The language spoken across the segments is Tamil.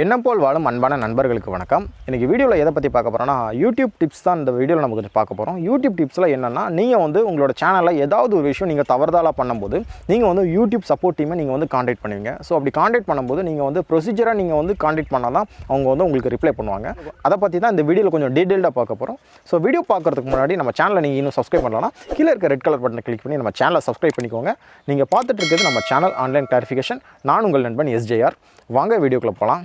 என்ன போல் வாழும் அன்பான நண்பர்களுக்கு வணக்கம். இன்னைக்கு வீடியோவில் எதை பற்றி பார்க்க போகிறோம்னா யூடியூப் டிப்ஸ் தான். இந்த வீடியோவில் நம்ம கொஞ்சம் பார்க்க போகிறோம். யூடியூப் டிப்ஸில் என்னென்னா, நீங்கள் வந்து உங்களோட சேனலில் ஏதாவது ஒரு விஷயம் நீங்கள் தவறுதலாக பண்ணும்போது நீங்கள் வந்து யூடியூப் சப்போர்ட் டீமை நீங்கள் வந்து காண்டாக்ட் பண்ணுவீங்க. ஸோ அப்படி காண்டாக்ட் பண்ணும்போது நீங்கள் வந்து ப்ரொசீஜராக நீங்கள் வந்து காண்டாக்ட் பண்ணால் தான் அவங்க வந்து உங்களுக்கு ரிப்ளை பண்ணுவாங்க. அதை பற்றி தான் இந்த வீடியோவில் கொஞ்சம் டீட்டெயில்டாக பார்க்க போகிறோம். ஸோ வீடியோ பார்க்குறதுக்கு முன்னாடி நம்ம சேனலை நீங்கள் இன்னும் சப்ஸ்கிரைப் பண்ணலாம். கீழே இருக்க ரெட் கலர் பட்டனை கிளிக் பண்ணி நம்ம சேனலை சப்ஸ்கிரைப் பண்ணிக்கோங்க. நீங்கள் பார்த்துட்டு இருக்கிறது நம்ம சேனல் ஆன்லைன் கிளாரிஃபிகேஷன். நான் உங்கள் நண்பன் S.J.Ram. வாங்க வீடியோக்குள்ளே போகலாம்.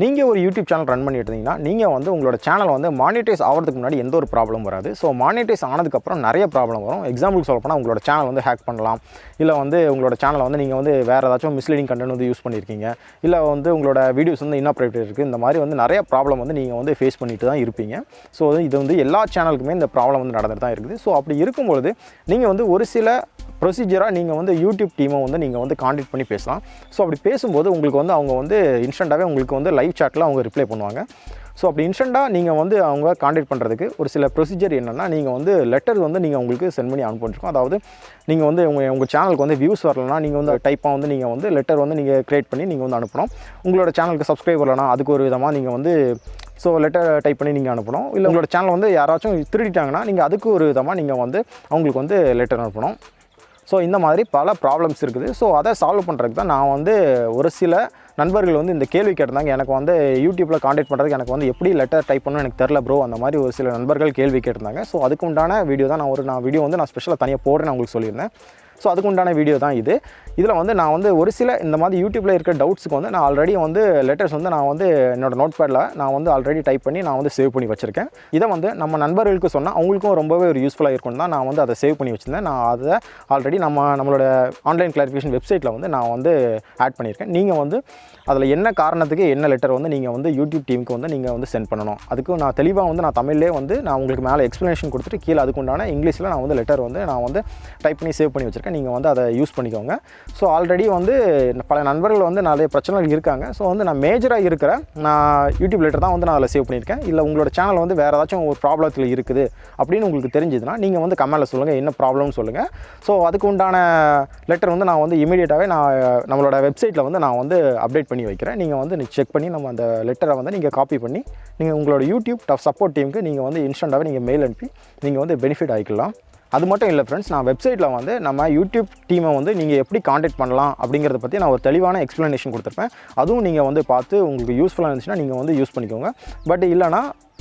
நீங்கள் ஒரு யூடியூப் சேனல் ரன் பண்ணிட்டு இருந்தீங்கன்னா நீங்கள் வந்து உங்களோட சேனல் வந்து மானிட்டைஸ் ஆகிறதுக்கு முன்னாடி எந்த ஒரு ப்ராப்ளம் வராது. ஸோ மானிட்டைஸ் ஆனதுக்கப்புறம் நிறைய ப்ராப்ளம் வரும். எக்ஸாம்பிள் சொல்லப்போனால் உங்களோட சேனல் வந்து ஹேக் பண்ணலாம், இல்லை வந்து உங்களோட சேனலை வந்து நீங்கள் வந்து வேறு ஏதாச்சும் மிஸ்லீடிங் கண்டென்ட் வந்து யூஸ் பண்ணியிருக்கீங்க, இல்லை வந்து உங்களோட வீடியோஸ் வந்து இன்னாப்ரேட்டிவ் இருக்குது. இந்த மாதிரி வந்து நிறைய ப்ராப்ளம் வந்து நீங்கள் வந்து ஃபேஸ் பண்ணிட்டு தான் இருப்பீங்க. ஸோ இது வந்து எல்லா சேனலுக்குமே இந்த ப்ராப்ளம் வந்து நடந்துட்டு தான் இருக்குது. ஸோ அப்படி இருக்கும்பொழுது நீங்கள் வந்து ஒரு சில ப்ரொசீஜராக நீங்கள் வந்து யூடியூப் டீமை வந்து நீங்கள் வந்து காண்டாக்ட் பண்ணி பேசலாம். ஸோ அப்படி பேசும்போது உங்களுக்கு வந்து அவங்க வந்து இன்ஸ்டண்ட்டாகவே உங்களுக்கு வந்து லைவ் சாட்டில் அவங்க ரிப்ளை பண்ணுவாங்க. ஸோ அப்படி இன்ஸ்டண்ட்டாக நீங்கள் வந்து அவங்க காண்டாக்ட் பண்ணுறதுக்கு ஒரு சில ப்ரொசீஜர் என்னென்னா, நீங்கள் வந்து லெட்டர் வந்து நீங்கள் உங்களுக்கு சென்ட் பண்ணி அனுப்பிச்சிருக்கோம். அதாவது நீங்கள் வந்து உங்கள் சேனலுக்கு வந்து வியூஸ் வரலன்னா நீங்கள் வந்து டைப்பாக வந்து நீங்கள் வந்து லெட்டர் வந்து நீங்கள் க்ரியேட் பண்ணி நீங்கள் வந்து அனுப்பணும். உங்களோட சேனலுக்கு சப்ஸ்கிரைப் வரலன்னா அதுக்கு ஒரு விதமாக நீங்கள் வந்து லெட்டர் டைப் பண்ணி நீங்கள் அனுப்பணும். இல்லை உங்களோட சேனல் வந்து யாராச்சும் திருடிட்டாங்கன்னா நீங்கள் அதுக்கு ஒரு விதமாக நீங்கள் வந்து அவங்களுக்கு வந்து லெட்டர் அனுப்பணும். ஸோ இந்த மாதிரி பல ப்ராப்ளம்ஸ் இருக்குது. ஸோ அதை சால்வ் பண்ணுறதுக்கு தான் நான் வந்து ஒரு சில நண்பர்கள் வந்து இந்த கேள்வி கேட்டிருந்தாங்க. எனக்கு வந்து யூடியூப்பில் காண்டாக்ட் பண்ணுறதுக்கு எனக்கு வந்து எப்படி லெட்டர் டைப் பண்ணணும் எனக்கு தெரில ப்ரோ, அந்த மாதிரி ஒரு சில நண்பர்கள் கேள்வி கேட்டிருந்தாங்க. ஸோ அதுக்கு உண்டான வீடியோ தான் நான் வீடியோ வந்து நான் ஸ்பெஷலாக தனியாக போடுறேன்னு உங்களுக்கு சொல்லியிருந்தேன். ஸோ அதுக்கு உண்டான வீடியோ தான் இது. இதில் வந்து நான் வந்து ஒரு சில இந்த மாதிரி யூடியூப்பில் இருக்கிற டவுட்ஸுக்கு வந்து நான் ஆல்ரெடி வந்து லெட்டர்ஸ் வந்து நான் வந்து என்னோடய நோட்பேடில் நான் வந்து ஆல்ரெடி டைப் பண்ணி நான் வந்து சேவ் பண்ணி வச்சுருக்கேன். இதை வந்து நம்ம நண்பர்களுக்கு சொன்னால் அவங்களுக்கும் ரொம்பவே ஒரு யூஸ்ஃபுல்லாக இருக்கும் தான் நான் வந்து அதை சேவ் பண்ணி வச்சுருந்தேன். நான் அதை ஆல்ரெடி நம்மளோட ஆன்லைன் கிளாரிஃபிகேஷன் வெப்சைட்டில் வந்து நான் வந்து ஆட் பண்ணியிருக்கேன். நீங்கள் வந்து அதில் என்ன காரணத்துக்கு என்ன லெட்டர் வந்து நீங்கள் வந்து யூடியூப் டீமுக்கு வந்து நீங்கள் வந்து சென்ட் பண்ணணும், அதுக்கு நான் தெளிவாக வந்து நான் தமிழ்லேயே வந்து நான் உங்களுக்கு மேலே எக்ஸ்ப்ளனேஷன் கொடுத்துட்டு கீழே அதுக்குண்டான இங்கிலீஷில் நான் வந்து லெட்டர் வந்து நான் வந்து டைப் பண்ணி சேவ் பண்ணி வச்சுருக்கேன். நீங்கள் வந்து அதை யூஸ் பண்ணிக்கோங்க. ஸோ ஆல்ரெடி வந்து பல நண்பர்கள் வந்து நிறைய பிரச்சனைகள் இருக்காங்க. ஸோ வந்து நான் மேஜராக இருக்கிற நான் யூடியூப் லெட்டர் தான் வந்து நான் அதில் சேவ் பண்ணியிருக்கேன். இல்லை உங்களோட சேனல் வந்து வேறு ஏதாச்சும் ஒரு ப்ராப்ளத்தில் இருக்குது அப்படின்னு உங்களுக்கு தெரிஞ்சதுன்னா நீங்கள் வந்து கமெண்ட்டில் சொல்லுங்கள், என்ன ப்ராப்ளம்னு சொல்லுங்கள். ஸோ அதுக்கு உண்டான லெட்டர் வந்து நான் வந்து இமீடியட்டாகவே நான் நம்மளோட வெப்சைட்டில் வந்து நான் வந்து அப்டேட் பண்ணி வைக்கிறேன். நீங்கள் வந்து செக் பண்ணி நம்ம அந்த லெட்டரை வந்து நீங்கள் காப்பி பண்ணி நீங்கள் உங்களோட யூடியூப் சப்போர்ட் டீமுக்கு நீங்கள் வந்து இன்ஸ்டண்ட்டாகவே நீங்கள் மெயில் அனுப்பி நீங்கள் வந்து பெனிஃபிட் ஆகிக்கலாம். அது மட்டும் இல்லை ஃப்ரெண்ட்ஸ், நான் வெப்சைட்டில் வந்து நம்ம யூடியூப் டீமை வந்து நீங்கள் எப்படி காண்டாக்ட் பண்ணலாம் அப்படிங்கிறத பற்றி நான் ஒரு தெளிவான எக்ஸ்ப்ளனேஷன் கொடுத்துருப்பேன். அதுவும் நீங்கள் வந்து பார்த்து உங்களுக்கு யூஸ்ஃபுல்லாக இருந்துச்சுன்னா நீங்கள் வந்து யூஸ் பண்ணிக்கோங்க. பட்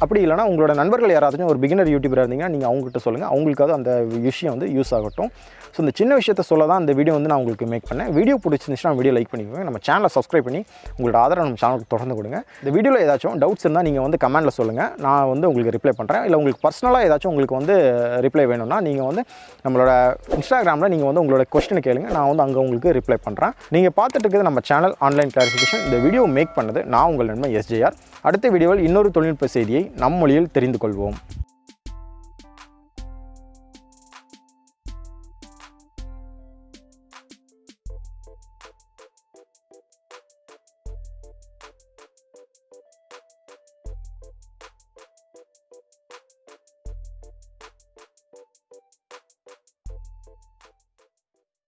அப்படி இல்லைனா உங்களோட நண்பர்கள் யாராச்சும் ஒரு பிகினர் யூடியூபராக இருந்தீங்கன்னா நீங்கள் அவங்ககிட்ட சொல்லுங்கள், அவங்களுக்காவது அந்த விஷயம் வந்து யூஸ் ஆகட்டும். ஸோ இந்த சின்ன விஷயத்தை சொல்ல தான் இந்த வீடியோ வந்து நான் உங்களுக்கு மேக் பண்ணேன். வீடியோ பிடிச்சிருந்துச்சுன்னா வீடியோ லைக் பண்ணிக்கோங்க. நம்ம சேனலை சப்ஸ்கிரைப் பண்ணி உங்களோட ஆதரவு நம்ம சேனலுக்கு தொடர்ந்து கொடுங்க. இந்த வீடியோவில் ஏதாச்சும் டவுட்ஸ் இருந்தால் நீங்கள் வந்து கமெண்ட்டில் சொல்லுங்கள், நான் வந்து உங்களுக்கு ரிப்ளை பண்ணுறேன். இல்லை உங்களுக்கு பர்சனலாக ஏதாச்சும் உங்களுக்கு வந்து ரிப்ளை வேணும்னா நீங்கள் வந்து நம்மளோட இன்ஸ்டாகிராமில் நீங்கள் வந்து உங்களோட கொஸ்டினை கேளுங்க, நான் வந்து அங்கே உங்களுக்கு ரிப்ளை பண்ணுறேன். நீங்கள் பார்த்துட்டு இருக்கிறது நம்ம சேனல் ஆன்லைன் கிளாரிஃபிகேஷன். இந்த வீடியோ மேக் பண்ணது நான் உங்கள் நண்பன் S.J.Ram. அடுத்த வீடியோவில் இன்னொரு தொழில்நுட்ப செய்தியை நம் மொழியில் தெரிந்து கொள்வோம்.